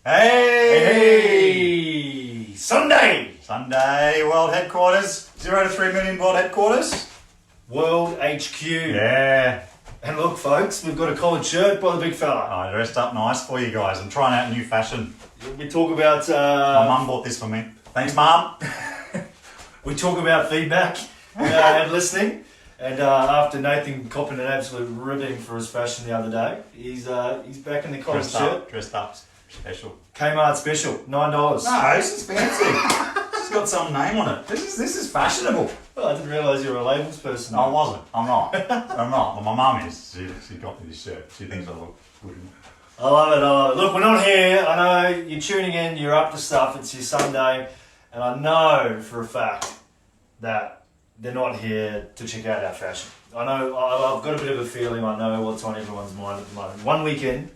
Hey! Sunday! World headquarters. 0 to 3 million world headquarters. World HQ. Yeah. And look, folks, we've got a collared shirt by the big fella. I dressed up nice for you guys. I'm trying out a new fashion. We talk about... My mum bought this for me. Thanks, Mum. We talk about feedback and listening. And after Nathan copping an absolute ribbing for his fashion the other day, he's back in the collared shirt. Dressed up. Special. Kmart special, $9. No, this is fancy. It's got some name on it. This is fashionable. Well, I didn't realise you were a labels person. No, I wasn't. I'm not. I'm not. But my mum is. She got me this shirt. She thinks I look good. I love it. Look, we're not here. I know you're tuning in. You're up to stuff. It's your Sunday. And I know for a fact that they're not here to check out our fashion. I know. I've got a bit of a feeling. I know what's on everyone's mind at the moment. One weekend.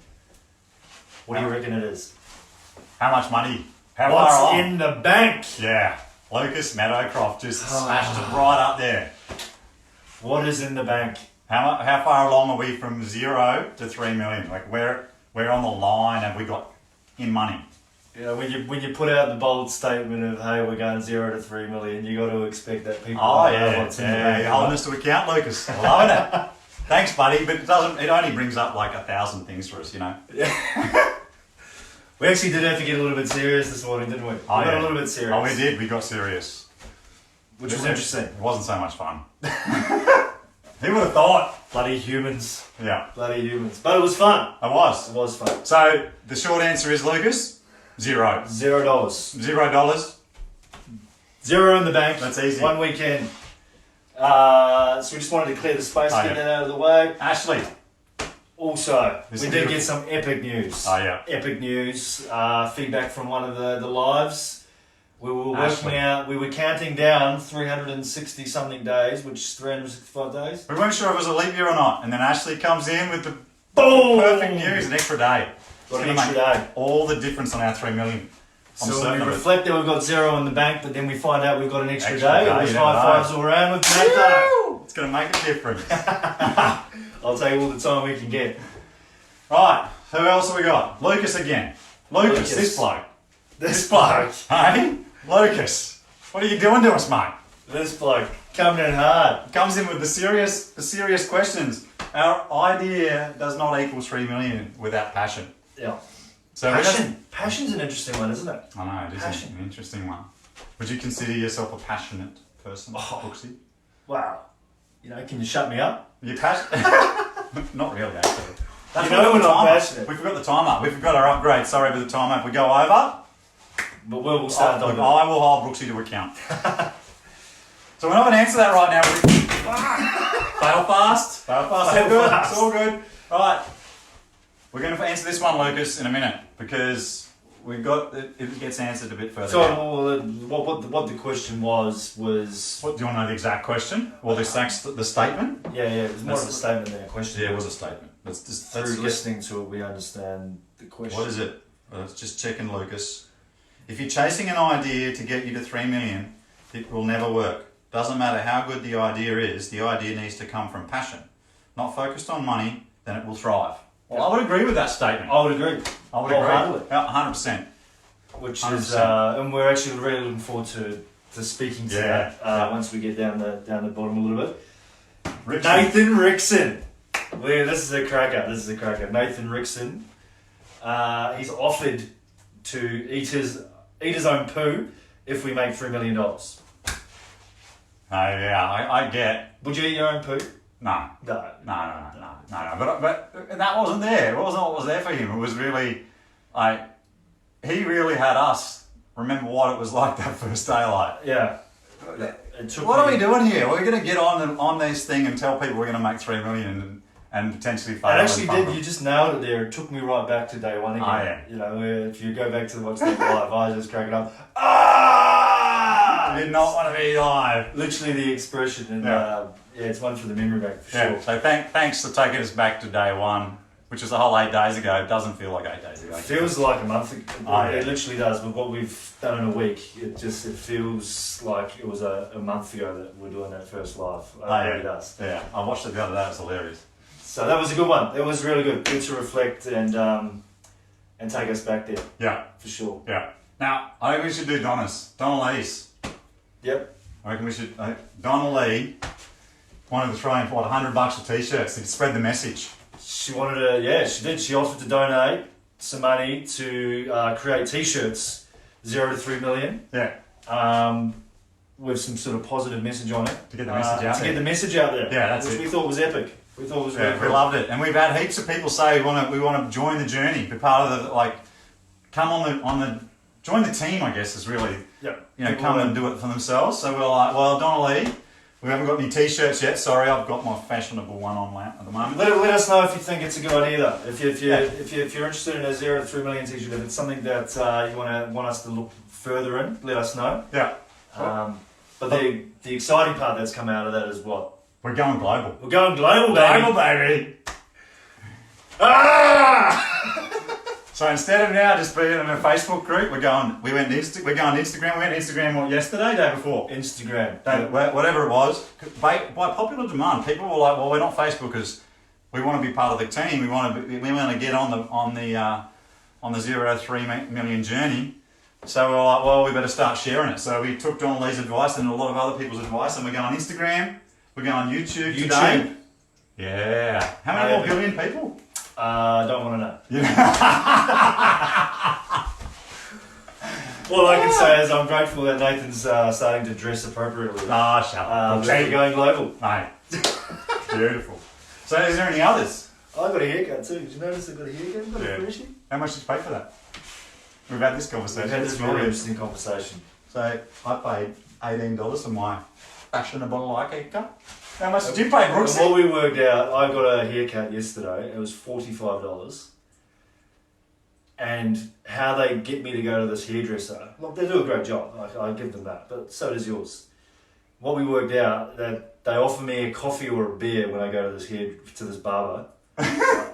What do you reckon it is? How much money? How What's far on? in the bank? Yeah. Lucas Meadowcroft just smashed it right up there. What is in the bank? How far along are we from 0 to 3 million? Like we're on the line. Have we got in money? You know, when you put out the bold statement of, hey, we're going 0 to 3 million, you got to expect that people know what's in the bank. You're holding us to account, Lucas. I'm loving it. Thanks, buddy, but it only brings up like 1,000 things for us, you know. Yeah. We actually did have to get a little bit serious this morning, didn't we? We got a little bit serious. Oh, we did. We got serious. Which was interesting. It wasn't so much fun. Who would have thought? Bloody humans. Yeah. Bloody humans. But it was fun. It was. It was fun. So, the short answer is, Lucas, $0. $0. $0. 0 in the bank. That's easy. One weekend. So we just wanted to clear the space, get that out of the way. Ashley. Also, we did get some epic news. Oh, yeah. Epic news. Feedback from one of the lives. We were working out, we were counting down 360 something days, which is 365 days. We weren't sure if it was a leap year or not. And then Ashley comes in with the boom! Perfect news, an extra day. Got an extra day. All the difference on our 3 million. So when we reflect that we've got 0 in the bank, but then we find out we've got an extra day. It was high fives all around with Nathan. It's going to make a difference. I'll take all the time we can get. Right, who else have we got? Lucas again. Lucas. This bloke. This bloke. Hey? Lucas, what are you doing to us, mate? This bloke coming in hard. Comes in with the serious questions. Our idea does not equal 3 million without passion. Yeah. So Passion's an interesting one, isn't it? I know, it is an interesting one. Would you consider yourself a passionate person, Brooksy? Wow. You know, can you shut me up? You're passionate? Not really, actually. You know we're not passionate. We forgot the timer. We forgot our upgrade. Sorry for the timer. If we go over... But we'll start I will hold Brooksy to account. So we're not going to answer that right now. Fail fast. It's all good. Right. We're going to answer this one, Lucas, in a minute because we've got it gets answered a bit further. So what the question was. What do you want to know the exact question? Or the statement? Yeah. It was more of a statement than a question. Yeah, it was a statement. Through listening to it, we understand the question. What is it? Let's just check in, Lucas. If you're chasing an idea to get you to 3 million, it will never work. Doesn't matter how good the idea is, the idea needs to come from passion. Not focused on money, then it will thrive. Well, I would agree with that statement. I would agree. I would agree. 100%. Which 100%. Is, and we're actually really looking forward to speaking to that once we get down the bottom a little bit. Nathan Rickson. This is a cracker. Nathan Rickson. He's offered to eat his own poo if we make $3 million. I get. Would you eat your own poo? No. But that wasn't there. It wasn't what was there for him. It was really, he really had us remember what it was like that first day. Yeah. What are we doing here? We're going to get on this thing and tell people we're going to make 3 million and potentially fail. It actually did. You just nailed it there. It took me right back to day one again. Oh, yeah. You know, if you go back to watch that live, I was just cracking up. I did not want to be live. Literally the expression. And it's one for the memory bank for sure. So thanks for taking us back to day one, which was a whole 8 days ago. It doesn't feel like 8 days ago. It feels like a month ago. It literally does. But what we've done in a week, it feels like it was a month ago that we're doing that first live. It really does. Yeah, I watched it the other day. It was hilarious. So that was a good one. It was really good. Good to reflect and and take us back there. Yeah. For sure. Yeah. Now, I think we should do Donna Lee's. Yep. I reckon we should. Donna Lee wanted to throw in, what, $100 for t-shirts to spread the message. She wanted to, yeah, she did. She offered to donate some money to create t-shirts, 0 to 3 million. Yeah. With some sort of positive message on it. To get the message out there. To get the message out there. Yeah, that's which it. we thought was epic. We thought it was really We cool. loved it. And we've had heaps of people say we want to join the journey, be part of the, like, come on the, join the team, I guess, is really, Yep. you know, come and do it for themselves. So we're like, well, Donna Lee, we haven't got any t-shirts yet. Sorry, I've got my fashionable one on at the moment. Let us know if you think it's a good idea though. If you're interested in a 0 to 3 million t-shirt, if it's something that you want us to look further in, let us know. Yeah. But the exciting part that's come out of that is what? We're going global. We're going global, baby. Global, baby. Ah! So instead of now just being in a Facebook group, we're going Instagram. We went Instagram what, yesterday, day before? Instagram. Whatever it was. By popular demand, people were like, well, we're not Facebookers. We want to be part of the team. We want to get on the 0 to 3 million journey. So we were like, well, we better start sharing it. So we took Donna Lee's advice and a lot of other people's advice, and we're going on Instagram. We're going on YouTube today. Yeah. How many more billion people? Don't want to know. Yeah. All I can say is I'm grateful that Nathan's starting to dress appropriately. Ah, shut up. We're going global. Mate. Beautiful. So is there any others? I got a haircut too. Did you notice I got a haircut? I got a freshie. How much did you pay for that? We've had this conversation. We've had this really interesting conversation. So I paid $18 for my fashionable like haircut. How much did you pay, Brooks? What we worked out, I got a haircut yesterday. It was $45. And how they get me to go to this hairdresser, look, they do a great job. I give them that, but so does yours. What we worked out, that they offer me a coffee or a beer when I go to this barber.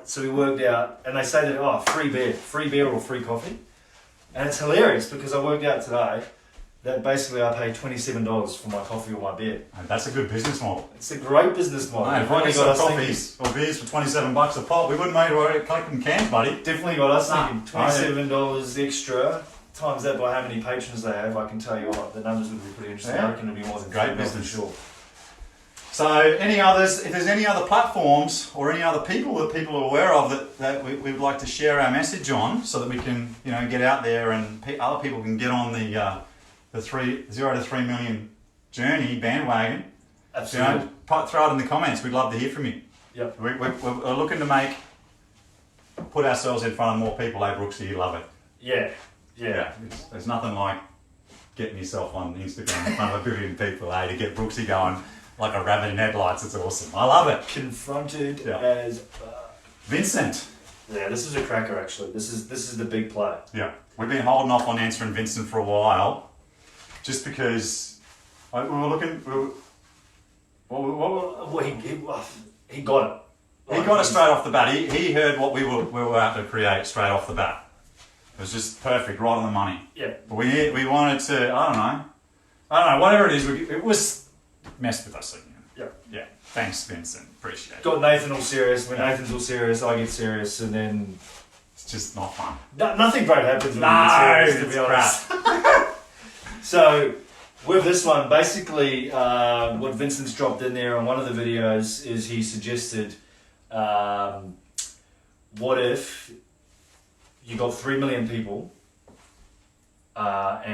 So we worked out, and they say that, free beer or free coffee. And it's hilarious because I worked out today that basically I pay $27 for my coffee or my beer. That's a good business model. It's a great business model. If I get some coffees or beers for $27 a pop, we wouldn't make it collecting cans, buddy. Definitely got us thinking $27 extra, times that by how many patrons they have, I can tell you what, the numbers would be pretty interesting. Yeah. I reckon it'd be more than great business. For sure. So any others, if there's any other platforms or any other people that people are aware of that we would like to share our message on so that we can, you know, get out there and other people can get on the 0 to 3 million journey bandwagon. Absolutely. You know, throw it in the comments. We'd love to hear from you. Yep. We're looking to put ourselves in front of more people. Hey, Brooksy, you love it. Yeah. There's nothing like getting yourself on Instagram in front of a billion people, to get Brooksy going like a rabbit in headlights. It's awesome. I love it. Confronted as Vincent. Yeah, this is a cracker actually. This is the big play. Yeah. We've been holding off on answering Vincent for a while, just because we were looking. He got it. He got it straight off the bat. He heard what we were out to create straight off the bat. It was just perfect, right on the money. Yeah. But we wanted to, I don't know, whatever it is, it was messed with us again. Yeah. Thanks, Vincent. Appreciate it. Got Nathan all serious. When Nathan's all serious, I get serious, and then it's just not fun. Nothing great happens when you get serious, to be honest. So, with this one, basically, what Vincent's dropped in there on one of the videos is he suggested, what if you got 3 million people, what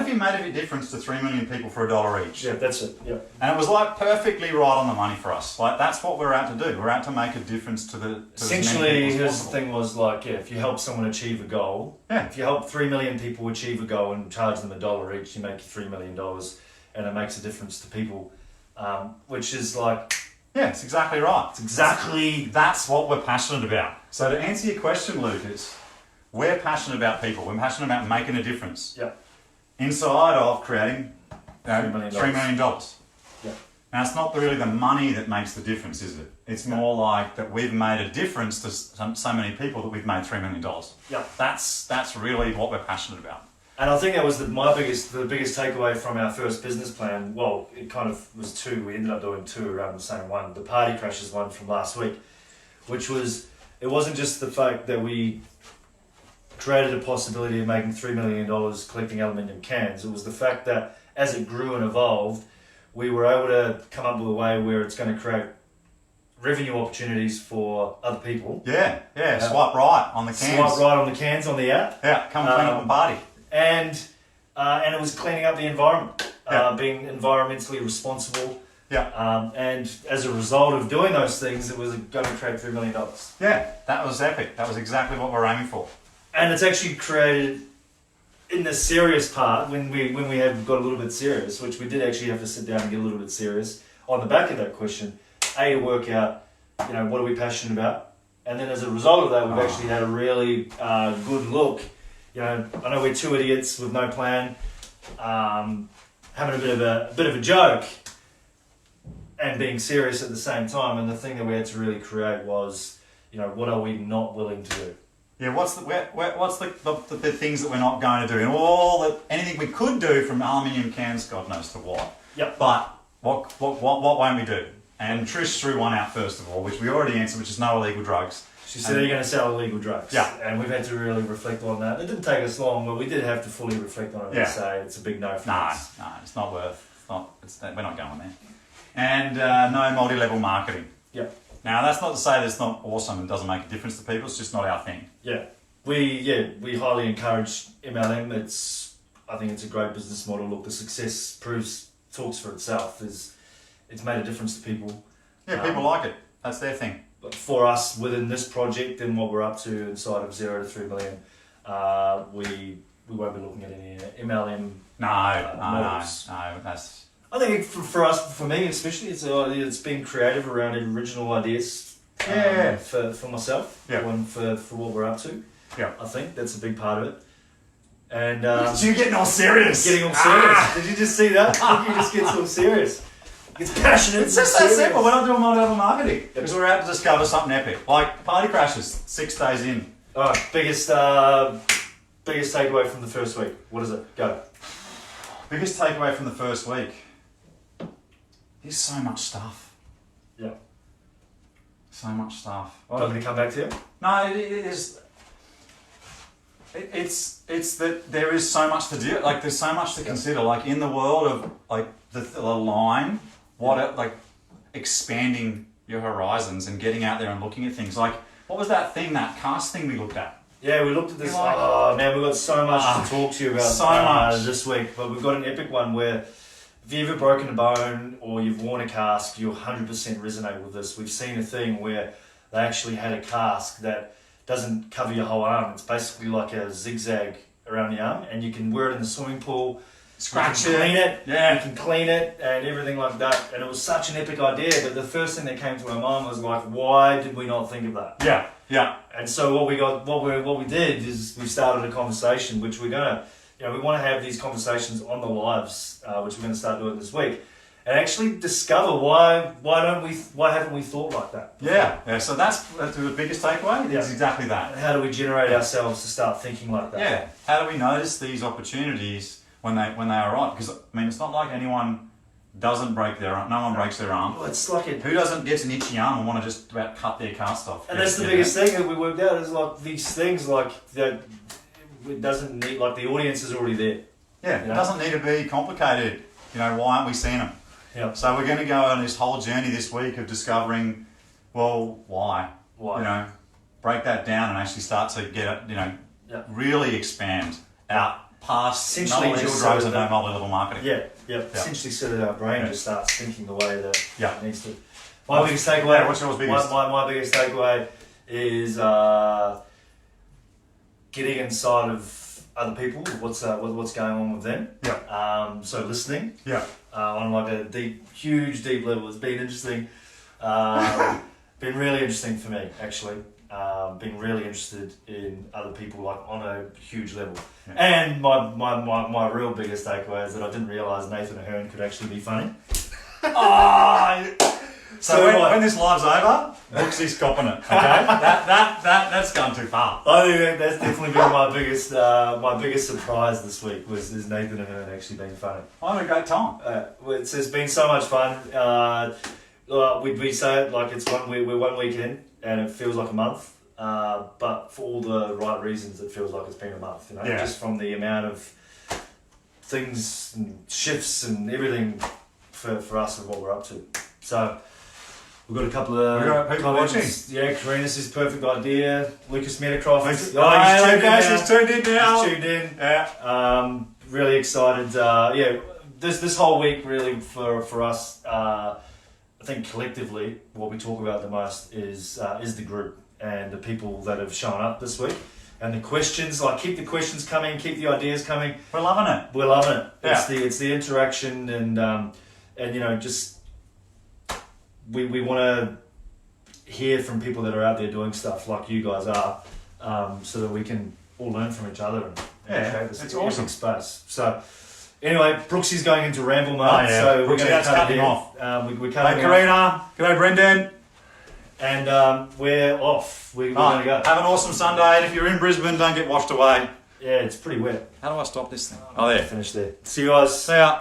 if you made a difference to 3 million people for $1 each? Yeah, that's it. Yeah. And it was like perfectly right on the money for us. Like that's what we're out to do. We're out to make a difference to essentially, his thing was like, if you help someone achieve a goal, if you help 3 million people achieve a goal and charge them $1 each, you make $3 million, and it makes a difference to people, which is like. Yeah, it's exactly right. That's what we're passionate about. So to answer your question, Lucas, we're passionate about people. We're passionate about making a difference. Yeah. Inside of creating $3 million. Yeah. Now, it's not really the money that makes the difference, is it? It's more like that we've made a difference to so many people that we've made $3 million. Yeah. That's really what we're passionate about. And I think that was the biggest takeaway from our first business plan. Well, it kind of was two. We ended up doing two around the same one. The party crashes one from last week, which was it wasn't just the fact that we created a possibility of making $3 million collecting aluminium cans. It was the fact that as it grew and evolved, we were able to come up with a way where it's going to create revenue opportunities for other people. Yeah. Swipe right on the cans. Swipe right on the cans on the app. Yeah, come clean up and party. And it was cleaning up the environment, being environmentally responsible. Yeah. And as a result of doing those things, it was going to create $3 million. Yeah, that was epic. That was exactly what we're aiming for. And it's actually created in the serious part when we had got a little bit serious, which we did actually have to sit down and get a little bit serious on the back of that question. To work out, what are we passionate about, and then as a result of that, we've actually had a really good look. I know we're two idiots with no plan, having a bit of a joke, and being serious at the same time. And the thing that we had to really create was, what are we not willing to do? Yeah, what's the things that we're not going to do, and anything we could do from aluminium cans, God knows to what. Yep. But what won't we do? And Trish threw one out first of all, which we already answered, which is no illegal drugs. She said, "Are you going to sell illegal drugs?" Yeah. And we've had to really reflect on that. It didn't take us long, but we did have to fully reflect on it and say it's a big no for us. No, it's not worth. We're not going there. And no multi-level marketing. Yep. Now that's not to say that it's not awesome and doesn't make a difference to people. It's just not our thing. Yeah. We highly encourage MLM. I think it's a great business model. Look, the success talks for itself. It's made a difference to people. Yeah, people like it. That's their thing. But for us, within this project and what we're up to inside of 0 to 3 million, we won't be looking at any MLM models. No, that's... I think for us, for me especially, it's being creative around original ideas. For myself. Yeah. And for what we're up to. Yeah. I think that's a big part of it. And so you're getting all serious. Getting all serious. Did you just see that? You just get so serious. It's passionate. It's just that simple. We're not doing multi-level marketing because we're out to discover something epic, like party crashes 6 days in. All right, biggest takeaway from the first week. What is it? Go. Biggest takeaway from the first week. There's so much stuff. Yeah. So much stuff. Want me to come back to you? No, it is. It's that there is so much to do. Like there's so much to consider. Like in the world of like the line, expanding your horizons and getting out there and looking at things. Like what was that cast thing we looked at? Yeah, we looked at this. Oh man, we've got so much to talk to you about. So much this week, but we've got an epic one where if you've ever broken a bone or you've worn a cask, you'll 100% resonate with this. We've seen a thing where they actually had a cask that doesn't cover your whole arm. It's basically like a zigzag around the arm, and you can wear it in the swimming pool. Scratch it. Clean it. Yeah. You can clean it and everything like that. And it was such an epic idea, but the first thing that came to our mind was like, why did we not think of that? Yeah. And so what we did is we started a conversation, which we're gonna, we want to have these conversations on the lives, which we're going to start doing this week, and actually discover why haven't we thought like that? Yeah. So that's the biggest takeaway. It's exactly that. And how do we generate ourselves to start thinking like that? Yeah. How do we notice these opportunities when they arrive? Because it's not like anyone doesn't break their arm. No one breaks their arm. Well, it's like who doesn't get an itchy arm and want to just about cut their cast off? And that's the biggest thing that we worked out is like these things like that. It doesn't need the audience is already there. Yeah, it doesn't need to be complicated. Why aren't we seeing them? Yeah. So we're going to go on this whole journey this week of discovering, why? Why? Break that down and actually start to get really expand out past no illegal drugs and no multi-level marketing. Yeah. Essentially, so that our brain just starts thinking the way that it needs to. My biggest takeaway. What's yours biggest? My biggest takeaway is getting inside of other people. What's going on with them? Yeah. So listening. Yeah. On like a huge deep level. It's been interesting. Been really interesting for me actually. Being really interested in other people like on a huge level. Yeah. And my real biggest takeaway is that I didn't realise Nathan Ahern could actually be funny. So when this live's over, Brooksy's copping it. Okay, that's gone too far. I think that's definitely been my biggest surprise this week is Nathan Ahern actually being funny. I had a great time. It's been so much fun. We say it like it's we're 1 week in, and it feels like a month. but for all the right reasons, it feels like it's been a month. You know, Yeah. just from the amount of things and shifts and everything for us and what we're up to. So we've got a couple of We've got people comments. Yeah, Karina says perfect idea. Lucas Metacroft. Lucas, he's tuned in now. He's tuned in. Yeah. Really excited. This whole week really for us. I think collectively, what we talk about the most is the group and the people that have shown up this week, and the questions. Like, keep the questions coming, keep the ideas coming. We're loving it. We're loving it. Yeah. It's the interaction and you know, just we want to hear from people that are out there doing stuff like you guys are, so that we can all learn from each other and create this awesome space. So. Anyway, Brooksy's going into ramble mode, Oh, yeah. so we're Brooksy, going to that's cut cutting him off. We're cutting Hey, him off. Karina. G'day, Brendan. And we're off. We're going to go. Have an awesome Sunday, and if you're in Brisbane, don't get washed away. Yeah, it's pretty wet. How do I stop this thing? Oh, there. Finish there. See you guys. See ya.